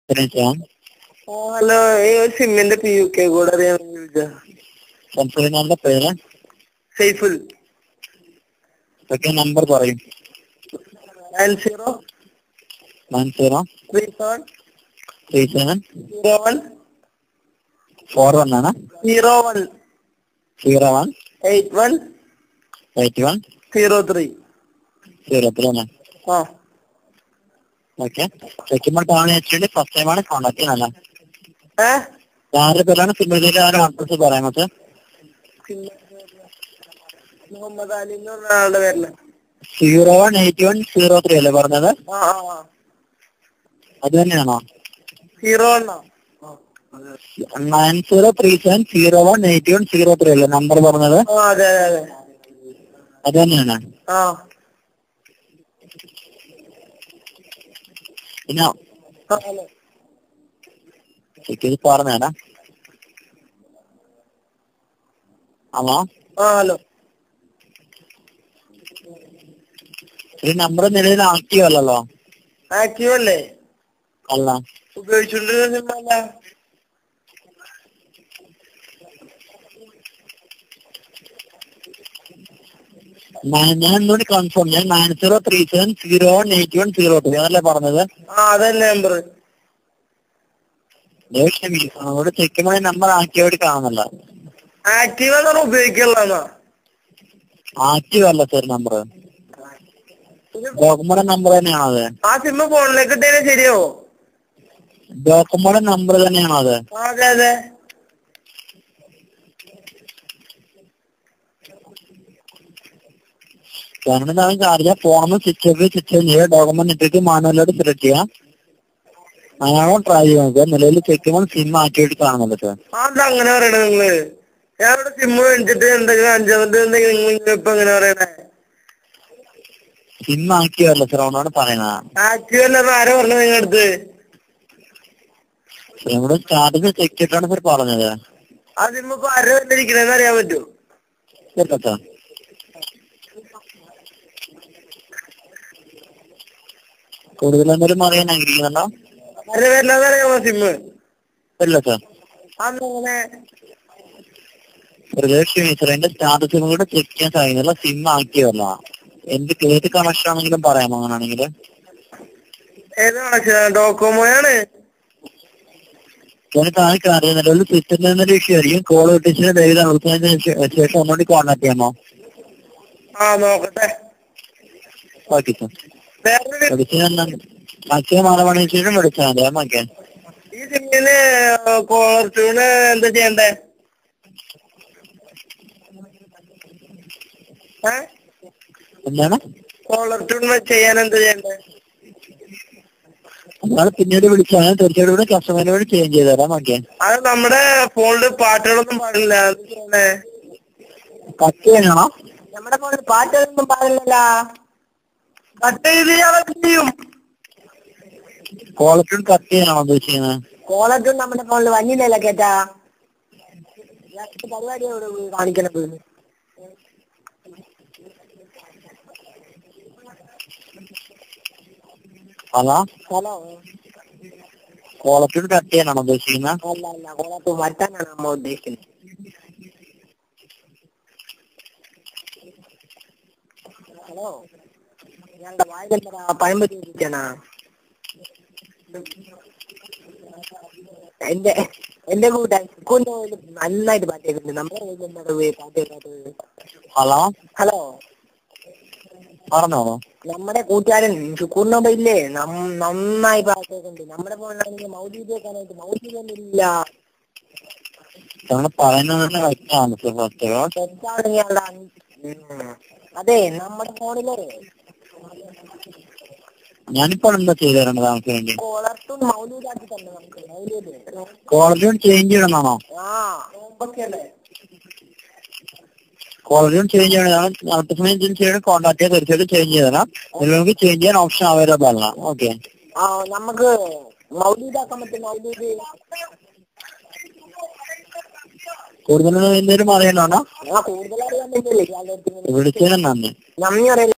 Hello, ഈ ഒരു സിമ്മിന്റെ PUK കൂടെ അറിയാൻ ചോദിച്ചാ. സംസാരിക്കുന്നവരുടെ പേര് സൈഫുൽ. ഓക്കെ, നമ്പർ പറയും. 90 90 37 37 01 41 ആണ്. 01 01 81 81 03. 03 ആണ്. ആ ഓക്കെ, സെക്കൻഡ് ടൗൺ വെച്ചിട്ട് ഫസ്റ്റ് ടൈമാണ് കോൺടാക്ട് ചെയ്യുന്നല്ല. ഏ ആരുടെ പേരാണ് സിമ്മിലേക്ക് ആരുടെ അഡ്രസ് പറയാമത്? മുഹമ്മദ് അലി എന്ന് പറഞ്ഞ ആളുടെ പേരില് 01 81 03 അല്ലേ പറഞ്ഞത്? അത് തന്നെയാണോ? 01 9037 01 81 03 അല്ലേ നമ്പർ പറഞ്ഞത്? അതെ അതെ അതെ, അത് തന്നെയാണ്. പിന്നെ ഇത് പറഞ്ഞേടാ. Hello, hello. ഈ നമ്പർ നിലവിൽ ആക്റ്റീവ് അല്ലല്ലോ? ആക്റ്റീവ് അല്ലേ? അല്ല, ഉപയോഗിച്ചോണ്ടിരുന്ന സിമ്മല്ല. ഞാൻ എന്തുകൊണ്ട് കൺഫേം, ഞാൻ 9037 01 81 03 അതല്ലേ പറഞ്ഞത്? അതല്ലേ നമ്പർ. അവിടെ ചെക്ക് ചെയ്യുമ്പോൾ നമ്പർ ആക്റ്റീവായിട്ട് കാണുന്നില്ല. ആക്റ്റീവ് എന്നാണ് ഉപയോഗിക്കുള്ള. ആക്റ്റീവ് അല്ല സാർ നമ്പർ, ഡോക്യുമെന്റ് നമ്പർ തന്നെയാണത്. ആ സിമ്മ് ഫോണിലേക്ക് ഇട്ടേനെ ശരിയാവോ? ഡോക്യുമെന്റ് നമ്പർ തന്നെയാണോ അത്? അതെ അതെ. കാരണം അറിയാം, ഫോണിൽ സ്വിച്ച് ഓഫ് ചെയ്യുക, ഡോക്യുമെന്റ് ഇട്ടിട്ട് മാനുവലായിട്ട് സെലക്ട് ചെയ്യാം. അങ്ങനെയാണോ ട്രൈ ചെയ്യുന്നത്? നിലവിൽ ചെക്ക് ചെയ്യുമ്പോൾ സിം ആക്റ്റീവായിട്ട് കാണുന്നുണ്ട് സാർ. അങ്ങനെ പറയണേ നിങ്ങള്? ഞാൻ ഇവിടെ സിമ്മ് മേടിച്ചിട്ട് എന്തെങ്കിലും അഞ്ചാമത്തെ എന്തെങ്കിലും ഇപ്പൊ എങ്ങനെ പറയണേ? സിം ആക്റ്റീവ് അല്ല സാർ, അതുകൊണ്ടാണ് പറയുന്നത്. ആക്റ്റീവ് അല്ല ആരാ പറഞ്ഞത് നിങ്ങളുടെ അടുത്ത്? ഇവിടെ സ്റ്റാറ്റസ് ചെക്ക് ചെയ്തിട്ടാണ് സാർ പറഞ്ഞത്. ആ സിമ്മ് ഇപ്പൊ ആരുടെ വന്നിരിക്കണെന്ന് അറിയാൻ പറ്റുമോ? കേട്ടോ സാർ, കൂടുതൽ എന്തെങ്കിലും അറിയാൻ ആഗ്രഹിക്കുന്നുണ്ടോ? ആരുടെ പേരിലാന്ന് അറിയാമോ സിമ്മ്? ഇല്ല സാർ. അതെങ്ങനെ? എന്റെ സ്റ്റാറ്റസ് കൂടെ ചെക്ക് ചെയ്യാൻ സാധിക്കുന്നില്ല, സിം ആക്റ്റീവ് അല്ല. ഏത് കണക്ഷൻ ആണെങ്കിലും പറയാമോ അങ്ങനെയാണെങ്കിൽ? ഏത് കണക്ഷൻ? ഡോക്കോമോയാണ്. എനിക്ക് അറിയാം, നിലവിൽ സിസ്റ്റത്തിൽ നിന്നൊരു ഇഷ്യൂ ആയിരിക്കും. കോൾ കിട്ടിച്ച് ദൈവം അവർക്കുന്നതിന് ശേഷം ഒന്നുകൂടി കോൺടാക്ട് ചെയ്യാമോ? നോക്കട്ടെ. ഓക്കെ സാർ, മാക്സിമം 6 മണിക്ക് ശേഷം വിളിച്ചാൽ മതി. ഓക്കെ. ഈ സിമ്മിന് കോളർ ട്യൂണ് എന്താ ചെയ്യണ്ടേ? എന്താണ് കോളർ ട്യൂൺ ചെയ്യാൻ എന്താ ചെയ്യണ്ടേ? നമ്മൾ പിന്നീട് വിളിച്ചാൽ തീർച്ചയായിട്ടും കസ്റ്റമറിനോട് ചേഞ്ച് ചെയ്ത് തരാം. ഓക്കെ. അത് നമ്മുടെ ഫോണില് പാട്ടുകളൊന്നും പാടില്ല. കട്ട് ചെയ്യാനാണോ? നമ്മുടെ ഫോണിൽ പാട്ടുകളൊന്നും പാടില്ലല്ലോ. കട്ട് ചെയ്ത് ചെയ്യും. കോളർ ട്യൂൺ കട്ട് ചെയ്യാനാണോ ഉദ്ദേശിക്കുന്നത്? കോളർ ട്യൂൺ നമ്മുടെ ഫോണിൽ വന്നില്ലല്ലോ കേട്ടാ. പരിപാടിയോട് കാണിക്കണത്. ഹലോ, കോളർ ട്യൂൺ കട്ട് ചെയ്യാനാണോ ഉദ്ദേശിക്കുന്നത്? അല്ല, കോളർ ട്യൂൺ വരുത്താനാണ് നമ്മൾ ഉദ്ദേശിക്കുന്നത്. ഹലോ, ഞങ്ങളുടെ വായിലെന്താ പഴംപൊരി വെച്ചാണ്? എന്റെ കൂട്ടാൻ സ്കൂളിന്റെ നന്നായിട്ട് പാട്ട് കേൾക്കുന്നുണ്ട്. നമ്മുടെ പാട്ട് കേൾക്കാത്തത്. ഹലോ, പറഞ്ഞോളൂ. നമ്മുടെ കൂട്ടുകാരൻ ശുക്കൂറിനോട് ഇല്ലേ നന്നായി പാട്ട് കേൾക്കുന്നുണ്ട്. നമ്മുടെ ഫോണിലാണെങ്കിൽ മൗലീദ് കേൾക്കാനായിട്ട് മൗലീദൊന്നും ഇല്ല. അതെ, നമ്മുടെ ഫോണില് ഞാനിപ്പോ എന്താ ചെയ്തു തരേണ്ടത് നമുക്ക് വേണ്ടി? കോളർ ട്യൂൺ മൗലൂദാക്കി തന്നെ നമുക്ക്. കോളർ ട്യൂൺ ചേഞ്ച് ചെയ്യണമെന്നാണോ? കോളർ ട്യൂൺ ചേഞ്ച് ചെയ്യണം. കോൺടാക്ട് ചെയ്യാൻ തീർച്ചയായിട്ടും ചേഞ്ച് ചെയ്ത് തരാം. നമുക്ക് ചേഞ്ച് ചെയ്യാൻ ഓപ്ഷൻ അവൈലബിൾ അല്ല. ഓക്കെ. നമുക്ക് മൗലൂദാക്കാൻ പറ്റും. മൗലൂദ് കൂടുതൽ എന്തെങ്കിലും അറിയാനാണോ? കൂടുതൽ അറിയാൻ പറ്റില്ലേ? വിളിച്ചതിന് നന്ദി. നന്ദി അറിയില്ല.